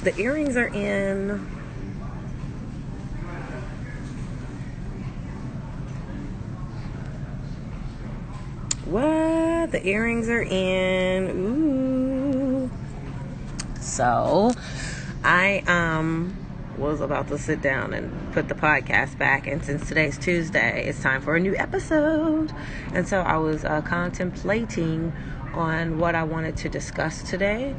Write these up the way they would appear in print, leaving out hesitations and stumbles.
The earrings are in. What? The earrings are in. Ooh. So, I was about to sit down and put the podcast back, and since today's Tuesday, it's time for a new episode. And so I was contemplating on what I wanted to discuss today.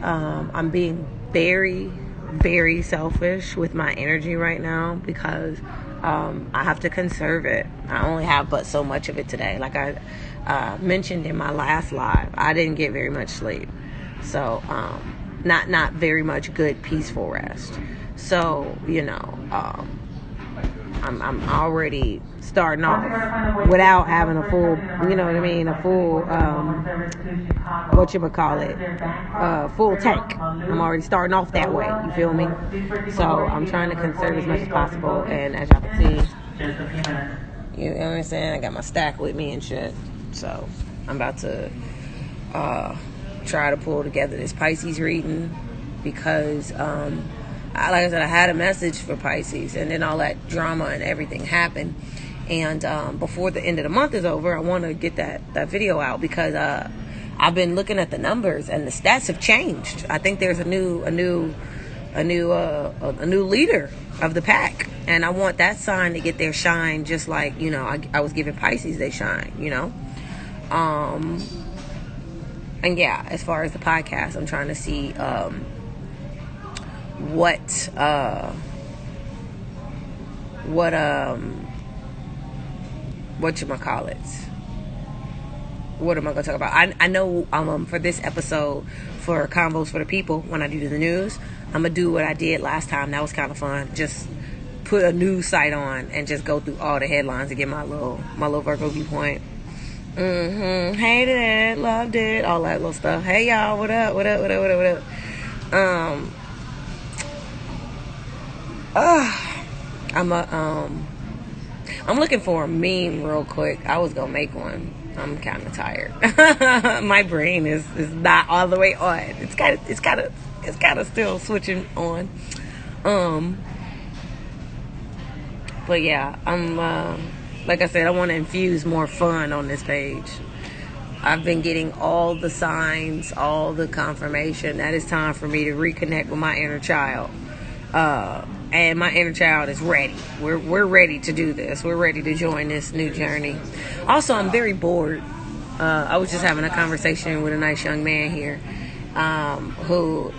I'm being very, very selfish with my energy right now because I have to conserve it. I only have but so much of it today. Like I mentioned in my last live, I didn't get very much sleep. So, not very much good, peaceful rest. So, I'm already starting off without having a full, a full, full tank. I'm already starting off that way, you feel me? So, I'm trying to conserve as much as possible, and as y'all can see, you know what I'm saying? I got my stack with me and shit. So, I'm about to try to pull together this Pisces reading because, like I said, I had a message for Pisces, and then all that drama and everything happened. And before the end of the month is over, I want to get that video out because I've been looking at the numbers and the stats have changed. I think there's a new leader of the pack, and I want that sign to get their shine, just like I was giving Pisces their shine. And yeah, as far as the podcast, I'm trying to see what am I going to talk about? I know for this episode, for Convos for the People, when I do the news, I'm going to do what I did last time. That was kind of fun. Just put a news site on and just go through all the headlines and get my little Virgo viewpoint. Hated it, loved it, all that little stuff. Hey y'all, what up? I'm looking for a meme real quick. I was gonna make one. I'm kind of tired. My brain is not all the way on. It's kind of still switching on. But yeah, I'm like I said, I want to infuse more fun on this page. I've been getting all the signs, all the confirmation that it's time for me to reconnect with my inner child. And my inner child is ready. We're ready to do this. We're ready to join this new journey. Also, I'm very bored. I was just having a conversation with a nice young man here, who,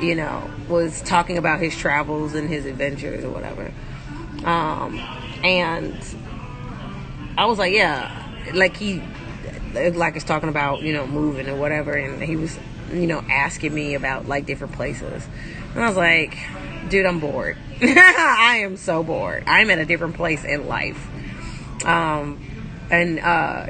was talking about his travels and his adventures or whatever. And I was like, yeah, like it's talking about, moving or whatever. And he was, asking me about like different places. And I was like, dude, I'm bored. I am so bored. I'm at a different place in life. And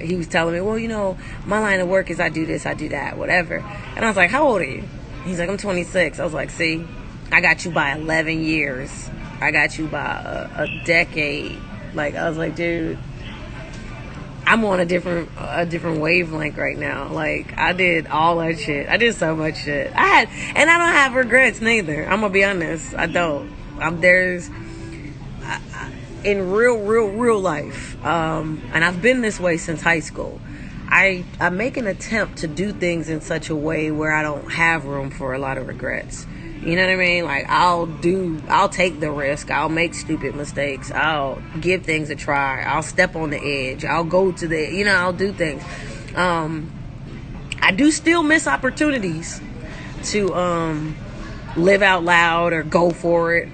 he was telling me, well, my line of work is I do this, I do that, whatever. And I was like, how old are you? He's like, I'm 26. I was like, see, I got you by 11 years. I got you by a decade. Like, I was like, dude, I'm on a different wavelength right now. Like, I did all that shit. I did so much shit. And I don't have regrets neither. I'm gonna be honest. I don't. In real life, and I've been this way since high school. I make an attempt to do things in such a way where I don't have room for a lot of regrets. You know what I mean? Like, I'll take the risk. I'll make stupid mistakes. I'll give things a try. I'll step on the edge. I'll go to I'll do things. I do still miss opportunities to live out loud or go for it,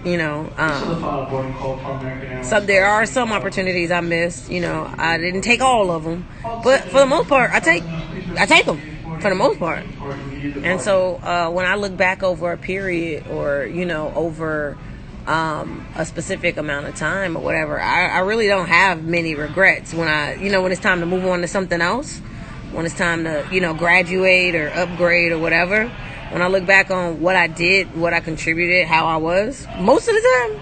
So there are some opportunities I missed, I didn't take all of them, but for the most part, I take them for the most part. And so when I look back over a period or, over a specific amount of time or whatever, I really don't have many regrets when when it's time to move on to something else, when it's time to, graduate or upgrade or whatever. When I look back on what I did, what I contributed, how I was, most of the time,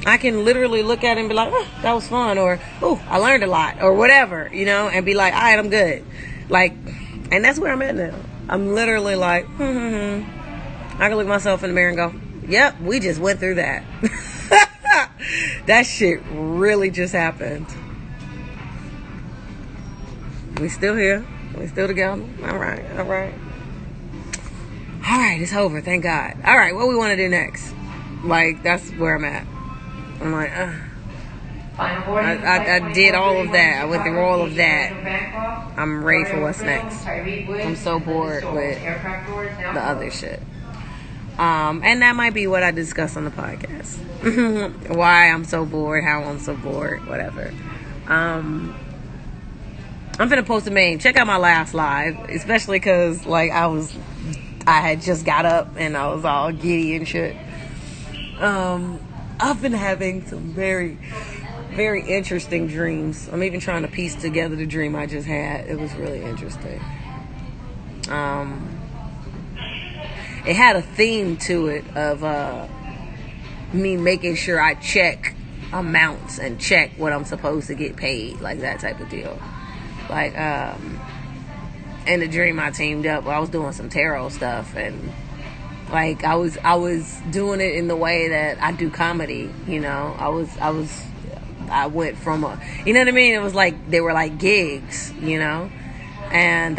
I can literally look at it and be like, oh, that was fun, or, oh, I learned a lot, or whatever, and be like, all right, I'm good. Like, and that's where I'm at now. I'm literally like, I'm I can look myself in the mirror and go, yep, we just went through that. That shit really just happened. We still here. We still together. All right. It's over. Thank God. All right, what we want to do next? Like, that's where I'm at. I'm like, I did all of that. I went through all of that. I'm ready for what's next. I'm so bored with the other shit. And that might be what I discuss on the podcast. Why I'm so bored, how I'm so bored, whatever. I'm finna post a meme. Check out my last live, especially because like I had just got up and I was all giddy and shit. I've been having some very, very interesting dreams. I'm even trying to piece together the dream I just had. It was really interesting. It had a theme to it of me making sure I check amounts and check what I'm supposed to get paid, like that type of deal. Like, in the dream I teamed up, I was doing some tarot stuff, and like I was doing it in the way that I do comedy, you know. I went from you know what I mean? It was like they were like gigs, you know. And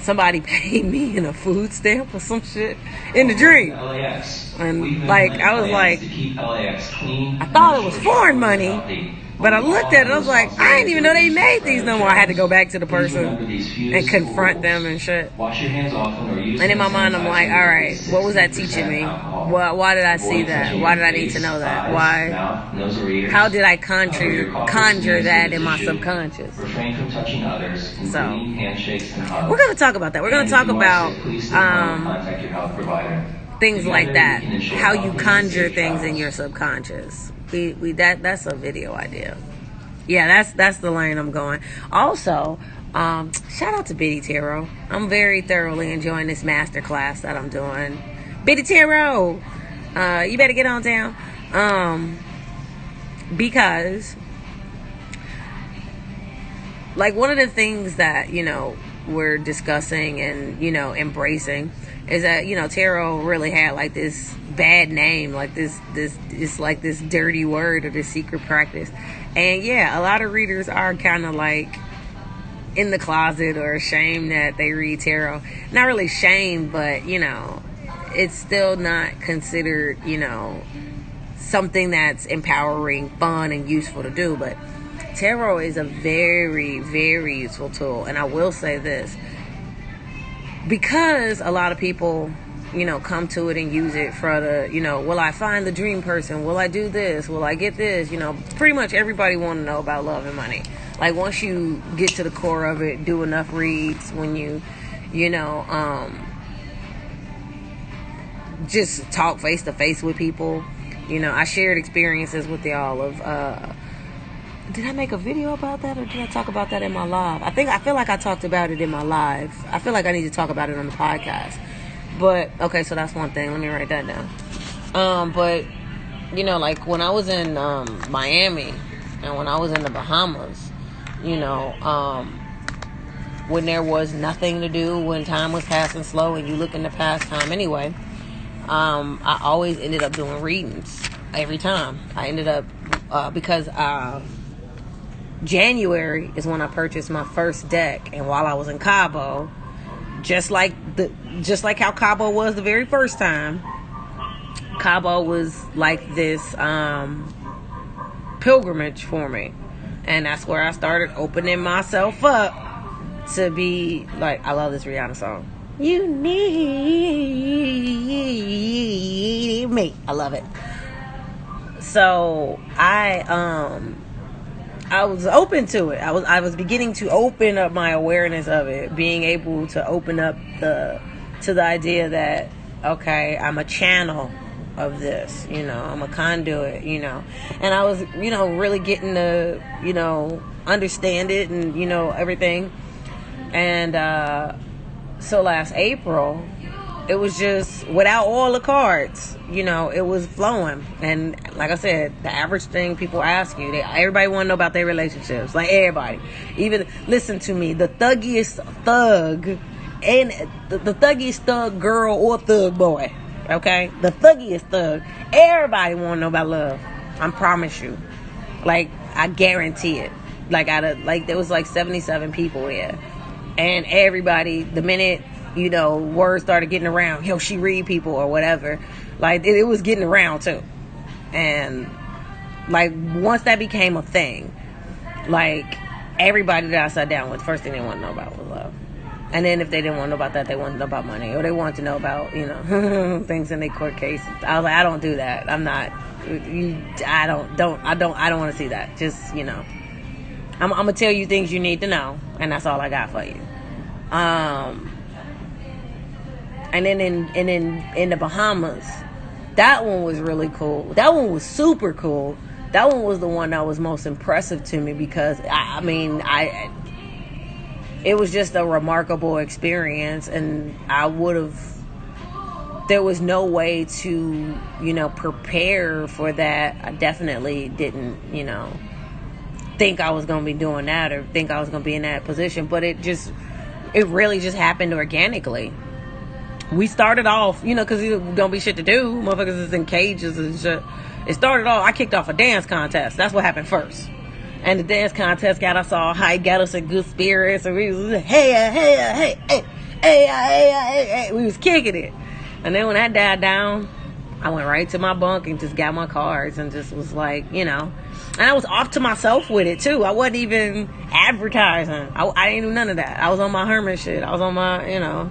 somebody paid me in a food stamp or some shit in the dream. LAX. And like I was like, to keep LAX clean, I thought it was foreign money, but I looked at it, I was like, I didn't even know they made these no more. I had to go back to the person and confront them and shit. Wash your hands often or use And in my mind, I'm like, all right, what was that teaching me? Why did I see that? Why did I need to know that? Why? How did I conjure that in my subconscious? Refrain from touching others, including handshakes and hugs. We're going to talk about that. We're going to talk about contact your health provider. things like that. How you conjure things in your subconscious. That's a video idea. Yeah, that's the lane I'm going. Also, shout out to Biddy Tarot. I'm very thoroughly enjoying this master class that I'm doing. Biddy Tarot, you better get on down. Because like one of the things that, you know, we're discussing and, you know, embracing is that, you know, tarot really had like this bad name, like this it's like this dirty word or this secret practice. And yeah, a lot of readers are kind of like in the closet or ashamed that they read tarot. Not really shamed, but you know, it's still not considered, you know, something that's empowering, fun, and useful to do. But tarot is a very, very useful tool. And I will say this, because a lot of people, you know, come to it and use it for the, you know, will I find the dream person? Will I do this? Will I get this? You know, pretty much everybody want to know about love and money. Like once you get to the core of it, do enough reads, when you know, just talk face to face with people. You know, I shared experiences with y'all of, did I make a video about that or did I talk about that in my live? I feel like I talked about it in my live. I feel like I need to talk about it on the podcast. But, okay, so that's one thing. Let me write that down. But, you know, like when I was in Miami and when I was in the Bahamas, you know, when there was nothing to do, when time was passing slow and you looking to pass time anyway, I always ended up doing readings every time. I ended up, because January is when I purchased my first deck, and while I was in Cabo, just like how Cabo was the very first time, Cabo was like this pilgrimage for me, and that's where I started opening myself up to be like, I love this Rihanna song. You need me. I love it. So I was open to it. I was beginning to open up my awareness of it, being able to open up to the idea that, okay, I'm a channel of this, you know, I'm a conduit, you know. And I was, you know, really getting to, you know, understand it and, you know, everything. And so last April, it was just without all the cards, you know, it was flowing. And like I said, the average thing people ask you, everybody want to know about their relationships. Like everybody. Even, listen to me, the thuggiest thug and the thuggiest thug girl or thug boy okay? The thuggiest thug. Everybody want to know about love. I promise you. Like, I guarantee it. Like, there was like 77 people here. And everybody, the minute, words started getting around, yo, she read people or whatever, like, it was getting around too. And, like, once that became a thing, like, everybody that I sat down with, first thing they want to know about was love. And then if they didn't want to know about that, they wanted to know about money, or they wanted to know about, things in their court cases. I was like, I don't do that. I'm not. I don't want to see that. Just, I'm gonna tell you things you need to know, and that's all I got for you. And then in the Bahamas, that one was really cool. That one was super cool. That one was the one that was most impressive to me because it was just a remarkable experience, and there was no way to, prepare for that. I definitely didn't, think I was going to be doing that or think I was going to be in that position, but it really just happened organically. We started off, because there don't be shit to do. Motherfuckers is in cages and shit. It started off, I kicked off a dance contest. That's what happened first. And the dance contest got us all hyped, got us in good spirits, and we was, hey. We was kicking it. And then when that died down, I went right to my bunk and just got my cards and just was like, and I was off to myself with it too. I wasn't even advertising. I didn't do none of that. I was on my hermit shit. I was on my,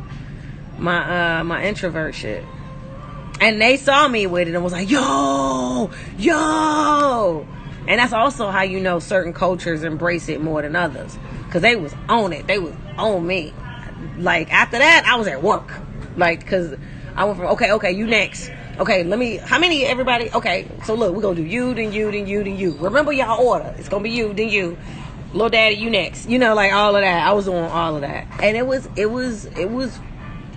my introvert shit. And they saw me with it and was like, yo. And that's also how certain cultures embrace it more than others. Because they was on it. They was on me. Like, after that, I was at work. Like, because I went from, okay, you next. Okay, how many, everybody? Okay, so look, we're going to do you, then you, then you, then you. Remember y'all order. It's going to be you, then you. Little daddy, you next. Like all of that. I was doing all of that. And it was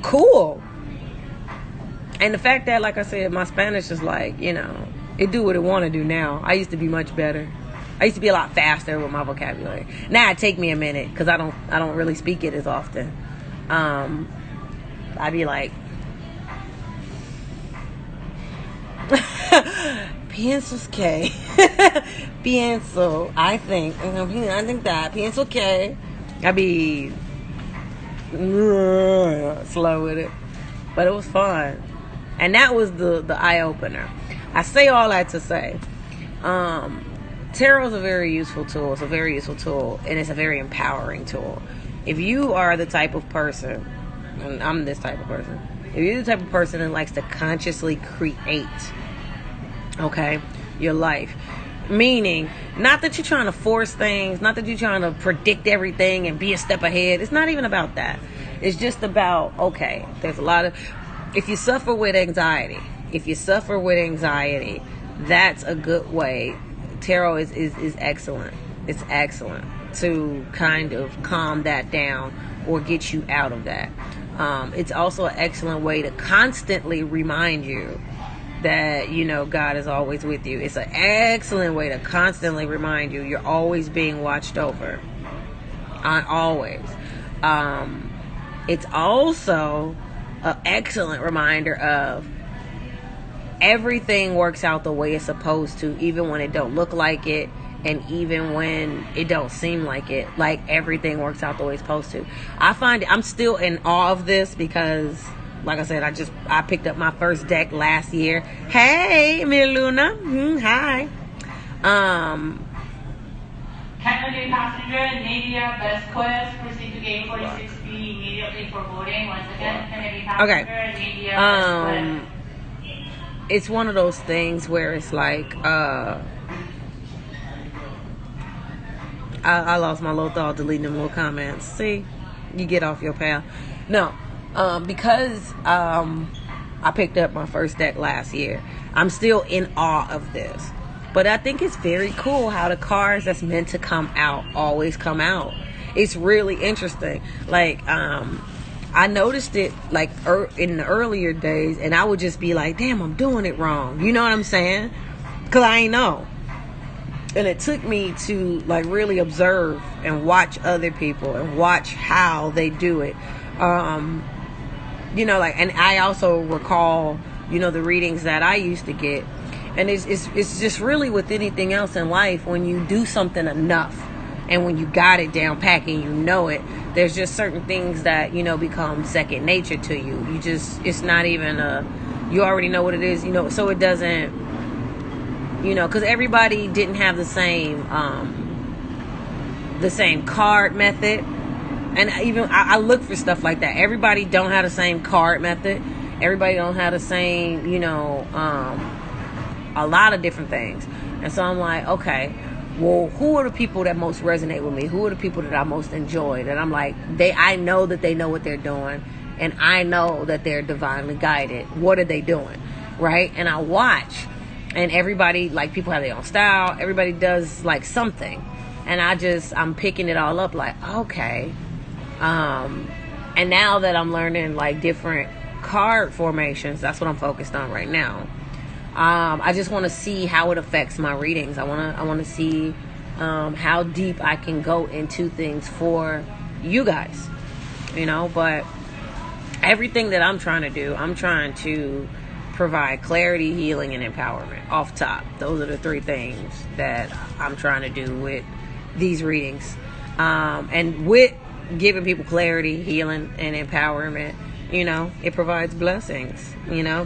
cool. And the fact that, like I said, my Spanish is like, it do what it want to do now. I used to be much better. I used to be a lot faster with my vocabulary. Now it take me a minute because I don't really speak it as often. I'd be like, pienso que, pienso, I think that, pienso que. I'd be slow with it, but it was fun. And that was the eye-opener. I say all that to say, tarot is a very useful tool. It's a very useful tool, and it's a very empowering tool. If you are the type of person, and I'm this type of person, if you're the type of person that likes to consciously create, your life, meaning not that you're trying to force things, not that you're trying to predict everything and be a step ahead. It's not even about that. It's just about, there's a lot of, if you suffer with anxiety, that's a good way. Tarot is excellent. It's excellent to kind of calm that down or get you out of that. It's also an excellent way to constantly remind you that, God is always with you. It's an excellent way to constantly remind you you're always being watched over. Always. It's also an excellent reminder of everything works out the way it's supposed to, even when it don't look like it, and even when it don't seem like it. Like, everything works out the way it's supposed to. I find I'm still in awe of this because, like I said, I picked up my first deck last year. Hey, Miluna. Hi. Kennedy passenger, Nadia Vesquez, proceed to gate 46B immediately for boarding. Once again, Kennedy passenger, Nadia Vesquez. It's one of those things where it's like, I lost my little thought deleting them little comments. See, you get off your path. No, because I picked up my first deck last year, I'm still in awe of this. But I think it's very cool how the cards that's meant to come out always come out. It's really interesting. Like, I noticed it like in the earlier days, and I would just be like, damn, I'm doing it wrong. You know what I'm saying? Because I ain't know. And it took me to like really observe and watch other people and watch how they do it. And I also recall the readings that I used to get. And it's just really with anything else in life, when you do something enough and when you got it down pat and you know it, there's just certain things that, become second nature to you. It's not even you already know what it is, so it doesn't, because everybody didn't have the same card method. And even I look for stuff like that. Everybody don't have the same card method. Everybody don't have the same, a lot of different things. And so I'm like, okay, well, who are the people that most resonate with me? Who are the people that I most enjoy? That I'm like, I know that they know what they're doing, and I know that they're divinely guided. What are they doing? Right? And I watch, and everybody, like, people have their own style. Everybody does like something. And I'm picking it all up like, okay. And now that I'm learning like different card formations, that's what I'm focused on right now. I just want to see how it affects my readings. I want to see how deep I can go into things for you guys, but everything that I'm trying to provide clarity, healing, and empowerment off top. Those are the three things that I'm trying to do with these readings. And with giving people clarity, healing, and empowerment, it provides blessings,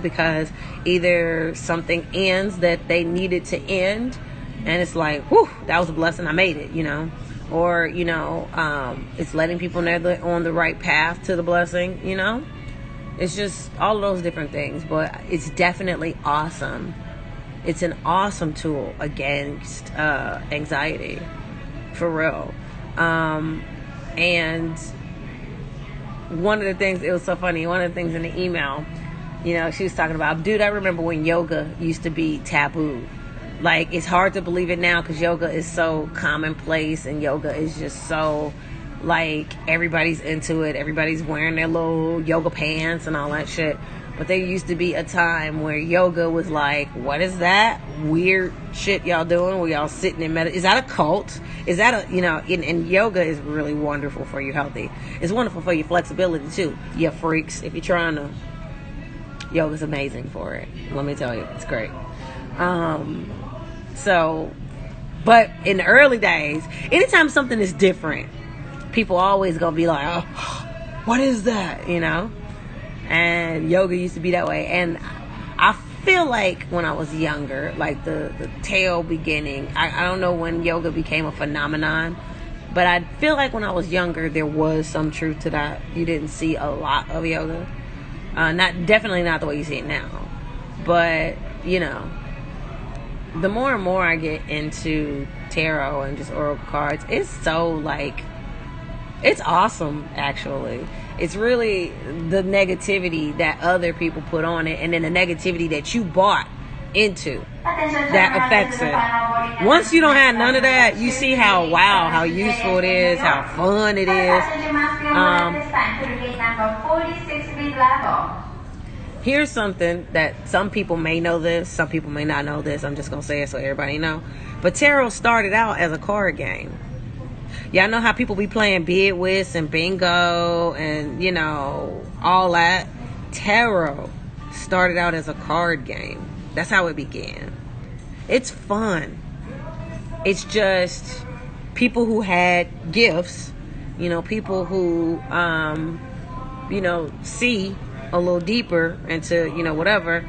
because either something ends that they needed to end, and it's like, whew, that was a blessing, I made it, or, it's letting people know they're on the right path to the blessing, it's just all of those different things. But it's definitely awesome. It's an awesome tool against anxiety, for real. And one of the things, it was so funny, one of the things in the email, she was talking about, dude, I remember when yoga used to be taboo. Like, it's hard to believe it now because yoga is so commonplace, and yoga is just so, like, everybody's into it. Everybody's wearing their little yoga pants and all that shit. But there used to be a time where yoga was like, what is that weird shit y'all doing? Where y'all sitting in is that a cult? Is that and yoga is really wonderful for your healthy. It's wonderful for your flexibility too. You freaks. If you're trying to, yoga's amazing for it. Let me tell you, it's great. But in the early days, anytime something is different, people always gonna be like, oh, what is that? And yoga used to be that way. And I feel like when I was younger, like the tail beginning, I don't know when yoga became a phenomenon, but I feel like when I was younger, there was some truth to that. You didn't see a lot of yoga. Definitely not the way you see it now. But, the more and more I get into tarot and just oracle cards, it's so like, it's awesome, actually. It's really the negativity that other people put on it, and then the negativity that you bought into that affects it. Once you don't have none of that, you see how useful it is, how fun it is. Here's something that some people may know this, some people may not know this. I'm just going to say it so everybody know. But tarot started out as a card game. Y'all know how people be playing bid whist and bingo and, all that? Tarot started out as a card game. That's how it began. It's fun. It's just people who had gifts, people who, see a little deeper into, whatever,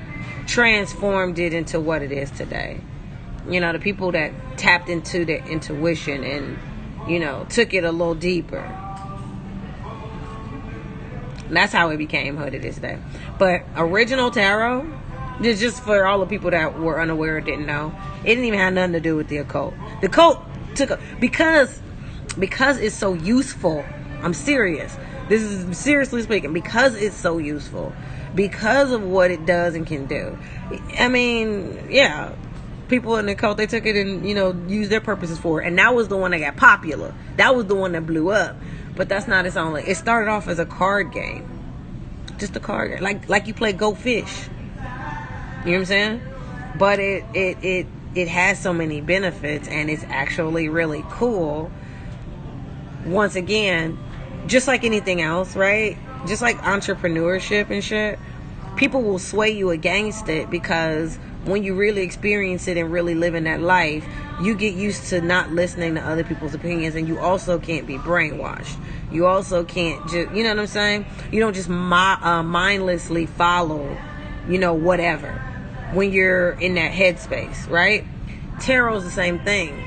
transformed it into what it is today. The people that tapped into their intuition and, took it a little deeper. And that's how it became what it is today. But original tarot, just for all the people that were unaware or didn't know, it didn't even have nothing to do with the occult. The occult because it's so useful. I'm serious. This is seriously speaking, because it's so useful, because of what it does and can do. I mean, yeah. People in the cult, they took it and, used their purposes for it. And that was the one that got popular. That was the one that blew up. But that's not its only. It started off as a card game. Just a card game. Like you play Go Fish. You know what I'm saying? But it has so many benefits, and it's actually really cool. Once again, just like anything else, right? Just like entrepreneurship and shit. people will sway you against it, because when you really experience it and really living that life, you get used to not listening to other people's opinions, and you also can't be brainwashed. You also can't just, you know what I'm saying? You don't just mindlessly follow, whatever, when you're in that headspace, right? Tarot's the same thing.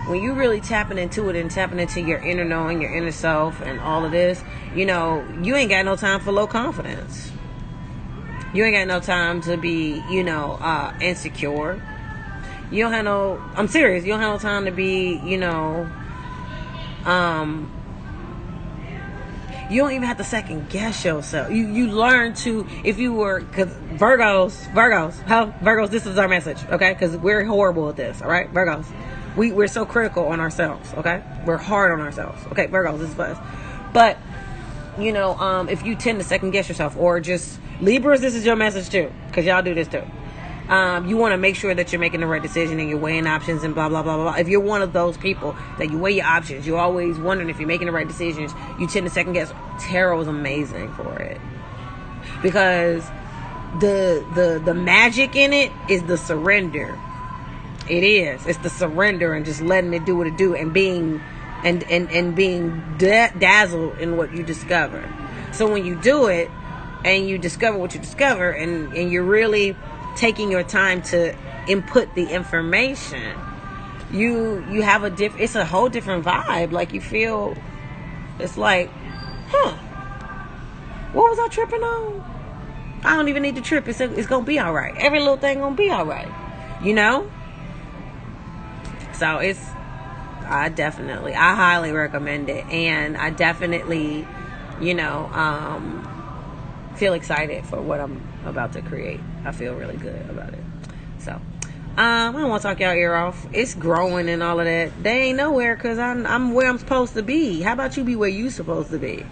When you really tapping into it and tapping into your inner knowing, your inner self, and all of this, you ain't got no time for low confidence. You ain't got no time to be, insecure. You don't have I'm serious, you don't have no time to be, you don't even have to second guess yourself. You learn to, if you were, because Virgos, this is our message, okay? Because we're horrible at this, all right? Virgos, we're so critical on ourselves, okay? We're hard on ourselves, okay? Virgos, this is us. But, if you tend to second guess yourself, or just, Libras, this is your message too, because y'all do this too. You want to make sure that you're making the right decision and you're weighing options and blah, blah, blah, blah. If you're one of those people that you weigh your options, you're always wondering if you're making the right decisions, you tend to second guess. Tarot is amazing for it, because the magic in it is the surrender. It is. It's the surrender and just letting it do what it do, and being dazzled in what you discover. So when you do it and you discover what you discover, and you're really taking your time to input the information, you have it's a whole different vibe. Like, you feel, it's like, what was I tripping on? I don't even need to trip. It's gonna be all right. Every little thing gonna be all right, so I highly recommend it, and I definitely feel excited for what I'm about to create. I feel really good about it. So I don't want to talk y'all ear off. It's growing and all of that. They ain't nowhere, because I'm where I'm supposed to be. How about you be where you supposed to be?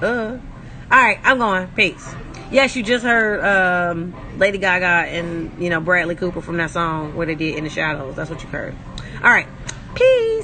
All right, I'm going. Peace. Yes, you just heard Lady Gaga and Bradley Cooper from that song where they did In the Shadows. That's what you heard. All right, peace.